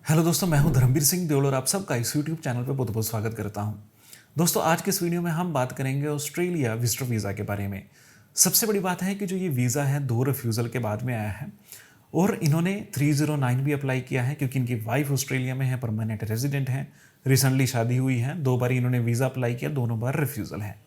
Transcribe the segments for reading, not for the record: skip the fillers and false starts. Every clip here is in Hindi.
हेलो दोस्तों, मैं हूं धर्मवीर सिंह देओल और आप सबका इस यूट्यूब चैनल पे बहुत बहुत स्वागत करता हूं। दोस्तों, आज के इस वीडियो में हम बात करेंगे ऑस्ट्रेलिया विजिटर वीज़ा के बारे में। सबसे बड़ी बात है कि जो ये वीज़ा है 2 रिफ्यूज़ल के बाद में आया है और इन्होंने 309 भी अप्लाई किया है क्योंकि इनकी वाइफ ऑस्ट्रेलिया में है, परमानेंट रेजिडेंट है, रिसेंटली शादी हुई है। 2 बार इन्होंने वीज़ा अप्लाई किया, दोनों बार रिफ्यूज़ल है।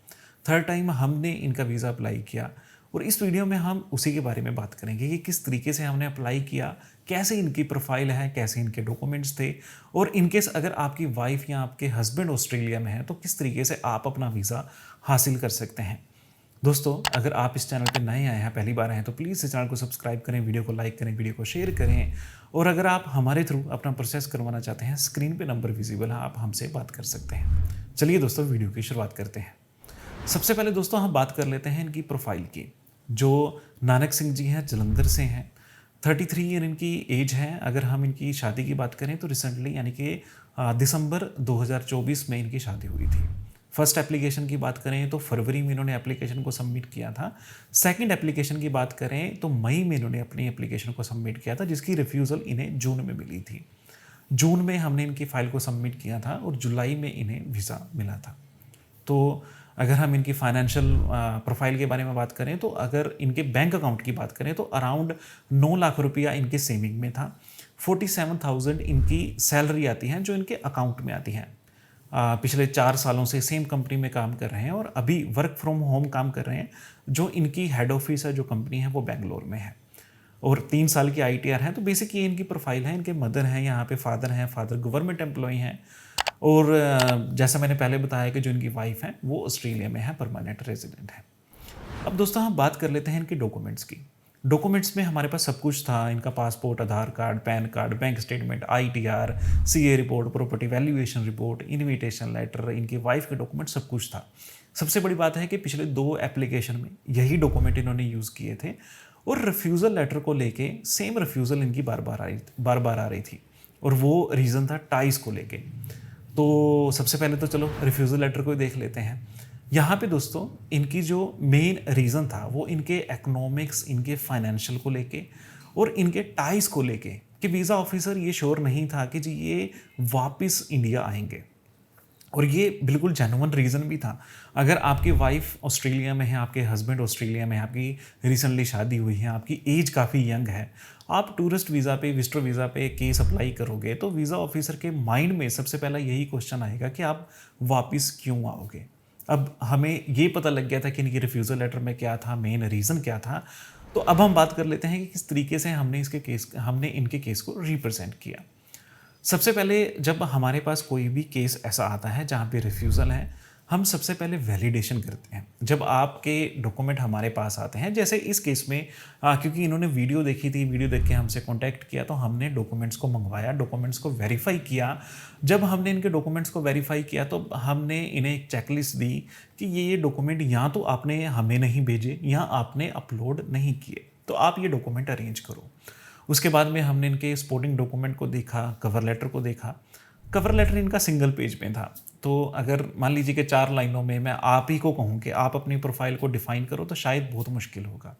थर्ड टाइम हमने इनका वीज़ा अप्लाई किया और इस वीडियो में हम उसी के बारे में बात करेंगे कि किस तरीके से हमने अप्लाई किया, कैसे इनकी प्रोफाइल है, कैसे इनके डॉक्यूमेंट्स थे और इनकेस अगर आपकी वाइफ या आपके हस्बैंड ऑस्ट्रेलिया में है तो किस तरीके से आप अपना वीज़ा हासिल कर सकते हैं। दोस्तों, अगर आप इस चैनल पे नए आए हैं, पहली बार आए हैं, तो प्लीज़ इस चैनल को सब्सक्राइब करें, वीडियो को लाइक करें, वीडियो को शेयर करें और अगर आप हमारे थ्रू अपना प्रोसेस करवाना चाहते हैं, स्क्रीन पे नंबर विजिबल है, आप हमसे बात कर सकते हैं। चलिए दोस्तों, वीडियो की शुरुआत करते हैं। सबसे पहले दोस्तों हम बात कर लेते हैं इनकी प्रोफाइल की। जो नानक सिंह जी हैं, जलंधर से हैं, 33 ईयर इनकी एज है। अगर हम इनकी शादी की बात करें तो रिसेंटली यानी कि दिसंबर 2024 में इनकी शादी हुई थी। फर्स्ट एप्लीकेशन की बात करें तो फरवरी में इन्होंने एप्लीकेशन को सबमिट किया था। सेकंड एप्लीकेशन की बात करें तो मई में इन्होंने अपनी एप्लीकेशन को सबमिट किया था, जिसकी रिफ्यूज़ल इन्हें जून में मिली थी। जून में हमने इनकी फ़ाइल को सबमिट किया था और जुलाई में इन्हें वीज़ा मिला था। तो अगर हम इनकी फाइनेंशियल प्रोफाइल के बारे में बात करें तो अगर इनके बैंक अकाउंट की बात करें तो अराउंड 9 लाख रुपया इनके सेविंग में था। 47,000 इनकी सैलरी आती है जो इनके अकाउंट में आती है। पिछले 4 सालों से सेम कंपनी में काम कर रहे हैं और अभी वर्क फ्रॉम होम काम कर रहे हैं। जो इनकी हेड ऑफिस है, जो कंपनी है, वो बेंगलोर में है और 3 साल की ITR है। तो बेसिक ये इनकी प्रोफाइल है। इनके मदर हैं, यहाँ पे फादर हैं, फादर गवर्नमेंट एम्प्लॉय हैं और जैसा मैंने पहले बताया कि जो इनकी वाइफ है वो ऑस्ट्रेलिया में है, परमानेंट रेजिडेंट है। अब दोस्तों हम बात कर लेते हैं इनके डॉक्यूमेंट्स की। डॉक्यूमेंट्स में हमारे पास सब कुछ था। इनका passport, Aadhaar card, PAN card, bank statement, ITR, CA report, property valuation report, invitation letter, इनकी वाइफ के डॉक्यूमेंट, सब कुछ था। सबसे बड़ी बात है कि पिछले 2 एप्लीकेशन में यही डॉक्यूमेंट इन्होंने यूज़ किए थे और रिफ्यूज़ल लेटर को लेके सेम रिफ्यूज़ल इनकी बार बार आ रही थी और वो रीज़न था टाइस को लेके। तो सबसे पहले तो चलो रिफ्यूज़ल लेटर को ही देख लेते हैं। यहाँ पे दोस्तों इनकी जो मेन रीज़न था वो इनके इकोनॉमिक्स, इनके फाइनेंशियल को लेके और इनके टाइस को लेके कि वीज़ा ऑफिसर ये श्योर नहीं था कि जी ये वापस इंडिया आएंगे और ये बिल्कुल जेन्युइन रीज़न भी था। अगर आपकी वाइफ ऑस्ट्रेलिया में है, आपके हस्बैंड ऑस्ट्रेलिया में है, आपकी रिसेंटली शादी हुई है, आपकी एज काफ़ी यंग है, आप टूरिस्ट वीज़ा पे, विजिटर वीज़ा पे केस अप्लाई करोगे तो वीज़ा ऑफिसर के माइंड में सबसे पहला यही क्वेश्चन आएगा कि आप वापस क्यों आओगे। अब हमें ये पता लग गया था कि इनकी रिफ्यूज़ल लेटर में क्या था, मेन रीज़न क्या था। तो अब हम बात कर लेते हैं कि किस तरीके से हमने इनके केस को रिप्रेजेंट किया। सबसे पहले जब हमारे पास कोई भी केस ऐसा आता है जहाँ पे रिफ्यूज़ल है, हम सबसे पहले वैलिडेशन करते हैं। जब आपके डॉक्यूमेंट हमारे पास आते हैं, जैसे इस केस में क्योंकि इन्होंने वीडियो देखी थी, वीडियो देख के हमसे कॉन्टैक्ट किया तो हमने डॉक्यूमेंट्स को मंगवाया, डॉक्यूमेंट्स को वेरीफाई किया। जब हमने इनके डॉक्यूमेंट्स को वेरीफाई किया तो हमने इन्हें एक चेकलिस्ट दी कि ये डॉक्यूमेंट या तो आपने हमें नहीं भेजे या आपने अपलोड नहीं किए, तो आप ये डॉक्यूमेंट अरेंज करो। उसके बाद में हमने इनके सपोर्टिंग डॉक्यूमेंट को देखा, कवर लेटर को देखा। कवर लेटर इनका सिंगल पेज में था। तो अगर मान लीजिए कि 4 लाइनों में मैं आप ही को कहूँ कि आप अपनी प्रोफाइल को डिफ़ाइन करो तो शायद बहुत मुश्किल होगा।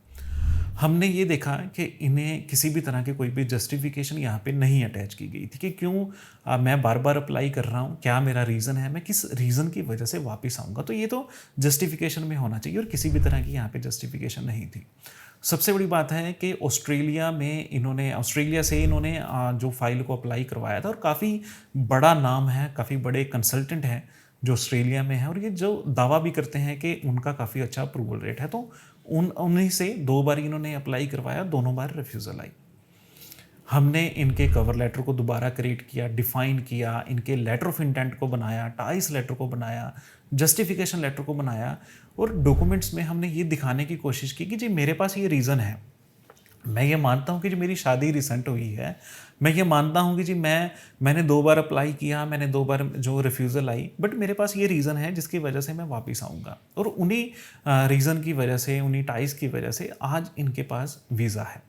हमने ये देखा कि इन्हें किसी भी तरह की कोई भी जस्टिफिकेशन यहाँ पे नहीं अटैच की गई थी कि क्यों मैं बार बार अप्लाई कर रहा हूँ, क्या मेरा रीज़न है, मैं किस रीज़न की वजह से वापस आऊँगा। तो ये तो जस्टिफिकेशन में होना चाहिए और किसी भी तरह की यहाँ पे जस्टिफिकेशन नहीं थी। सबसे बड़ी बात है कि ऑस्ट्रेलिया से इन्होंने जो फाइल को अप्लाई करवाया था और काफ़ी बड़ा नाम है, काफ़ी बड़े कंसल्टेंट हैं जो ऑस्ट्रेलिया में है और ये जो दावा भी करते हैं कि उनका काफ़ी अच्छा अप्रूवल रेट है। तो उन्हीं से 2 बार इन्होंने अप्लाई करवाया, दोनों बार रिफ्यूज़ल आई। हमने इनके कवर लेटर को दोबारा क्रिएट किया, डिफ़ाइन किया, इनके लेटर ऑफ इंटेंट को बनाया, टाइस लेटर को बनाया, जस्टिफिकेशन लेटर को बनाया और डॉक्यूमेंट्स में हमने ये दिखाने की कोशिश की कि जी मेरे पास ये रीज़न है। मैं ये मानता हूँ कि जो मेरी शादी रिसेंट हुई है, मैं ये मानता हूँ कि जी मैंने 2 बार अप्लाई किया, मैंने 2 बार जो रिफ्यूज़ल आई, बट मेरे पास ये रीज़न है जिसकी वजह से मैं वापस आऊँगा और उन्हीं रीज़न की वजह से, उन्हीं टाइस की वजह से आज इनके पास वीज़ा है।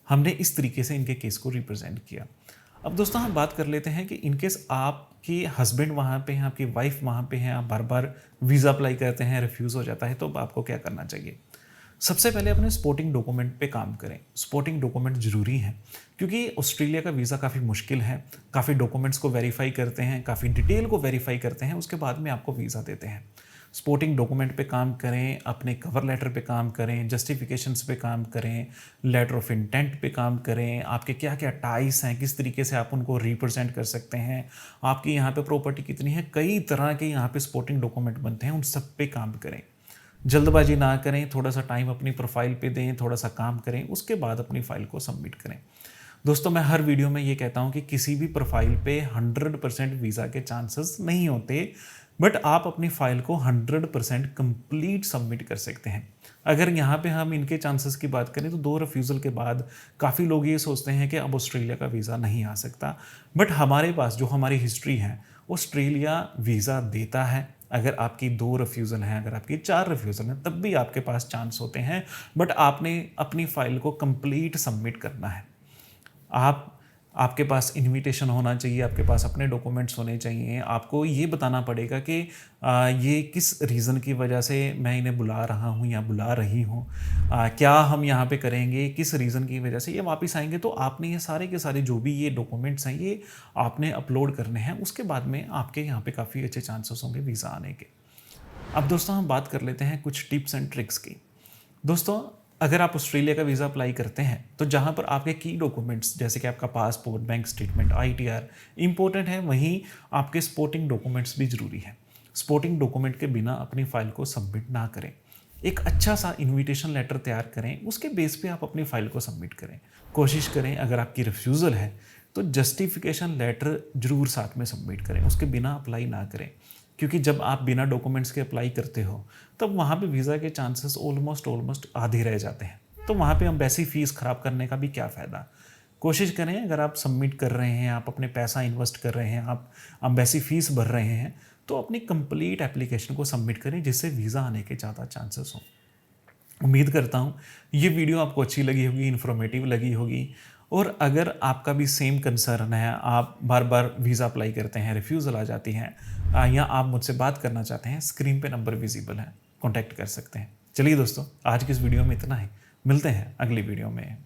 हमने इस तरीके से इनके केस को रिप्रेजेंट किया। अब दोस्तों हम बात कर लेते हैं कि इनकेस आपके हस्बैंड वहाँ पे हैं, आपकी वाइफ वहाँ पे हैं, आप बार बार वीज़ा अप्लाई करते हैं, रिफ्यूज़ हो जाता है, तो आपको क्या करना चाहिए। सबसे पहले अपने स्पोर्टिंग डॉक्यूमेंट पे काम करें। स्पोर्टिंग डॉक्यूमेंट ज़रूरी हैं क्योंकि ऑस्ट्रेलिया का वीज़ा काफ़ी मुश्किल है। काफ़ी डॉक्यूमेंट्स को वेरीफाई करते हैं, काफ़ी डिटेल को वेरीफाई करते हैं, उसके बाद में आपको वीज़ा देते हैं। स्पोर्टिंग डॉक्यूमेंट पे काम करें, अपने कवर लेटर पे काम करें, जस्टिफिकेशंस पे काम करें, लेटर ऑफ इंटेंट पे काम करें, आपके क्या क्या टाइस हैं, किस तरीके से आप उनको रिप्रेजेंट कर सकते हैं, आपकी यहाँ पे प्रॉपर्टी कितनी है, कई तरह के यहाँ पे स्पोर्टिंग डॉक्यूमेंट बनते हैं, उन सब पे काम करें। जल्दबाजी ना करें, थोड़ा सा टाइम अपनी प्रोफाइल पे दें, थोड़ा सा काम करें, उसके बाद अपनी फ़ाइल को सबमिट करें। दोस्तों, मैं हर वीडियो में ये कहता हूँ कि किसी भी प्रोफाइल पे 100% वीज़ा के चांसेस नहीं होते, बट आप अपनी फ़ाइल को 100% कंप्लीट सबमिट कर सकते हैं। अगर यहाँ पे हम इनके चांसेस की बात करें तो 2 रिफ्यूज़ल के बाद काफ़ी लोग ये सोचते हैं कि अब ऑस्ट्रेलिया का वीज़ा नहीं आ सकता, बट हमारे पास जो हमारी हिस्ट्री है, ऑस्ट्रेलिया वीज़ा देता है। अगर आपकी 2 रिफ्यूज़ल हैं, अगर आपकी 4 रिफ्यूज़ल हैं, तब भी आपके पास चांस होते हैं, बट आपने अपनी फ़ाइल को कंप्लीट सबमिट करना है। आपके पास इनविटेशन होना चाहिए, आपके पास अपने डॉक्यूमेंट्स होने चाहिए। आपको ये बताना पड़ेगा कि ये किस रीज़न की वजह से मैं इन्हें बुला रहा हूँ या बुला रही हूँ। क्या हम यहाँ पे करेंगे, किस रीज़न की वजह से ये वापस आएँगे। तो आपने ये सारे के सारे जो भी ये डॉक्यूमेंट्स हैं, ये आपने अपलोड करने हैं। उसके बाद में आपके यहाँ पे काफ़ी अच्छे चांसेस होंगे वीज़ा आने के। अब दोस्तों, हम बात कर लेते हैं कुछ टिप्स एंड ट्रिक्स की। दोस्तों, अगर आप ऑस्ट्रेलिया का वीज़ा अप्लाई करते हैं तो जहाँ पर आपके की डॉक्यूमेंट्स जैसे कि आपका passport, bank statement, ITR important है, वहीं आपके सपोर्टिंग डॉक्यूमेंट्स भी ज़रूरी हैं। सपोर्टिंग डॉक्यूमेंट के बिना अपनी फ़ाइल को सबमिट ना करें। एक अच्छा सा इनविटेशन लेटर तैयार करें, उसके बेस पे आप अपनी फ़ाइल को सबमिट करें। कोशिश करें, अगर आपकी रिफ्यूज़ल है तो जस्टिफिकेशन लेटर ज़रूर साथ में सबमिट करें, उसके बिना अप्लाई ना करें। क्योंकि जब आप बिना डॉक्यूमेंट्स के अप्लाई करते हो तब वहाँ पे वीज़ा के चांसेस ऑलमोस्ट आधे रह जाते हैं। तो वहाँ पे एम्बेसी फ़ीस ख़राब करने का भी क्या फ़ायदा। कोशिश करें, अगर आप सबमिट कर रहे हैं, आप अपने पैसा इन्वेस्ट कर रहे हैं, आप एम्बेसी फ़ीस भर रहे हैं, तो अपनी कंप्लीट एप्लीकेशन को सबमिट करें जिससे वीज़ा आने के ज़्यादा चांसेस हों। उम्मीद करता हूँ ये वीडियो आपको अच्छी लगी होगी, इन्फॉर्मेटिव लगी होगी। और अगर आपका भी सेम कंसर्न है, आप बार बार वीज़ा अप्लाई करते हैं, रिफ्यूज़ल आ जाती हैं, या आप मुझसे बात करना चाहते हैं, स्क्रीन पे नंबर विजिबल है, कॉन्टैक्ट कर सकते हैं। चलिए दोस्तों, आज की इस वीडियो में इतना ही। मिलते हैं अगली वीडियो में।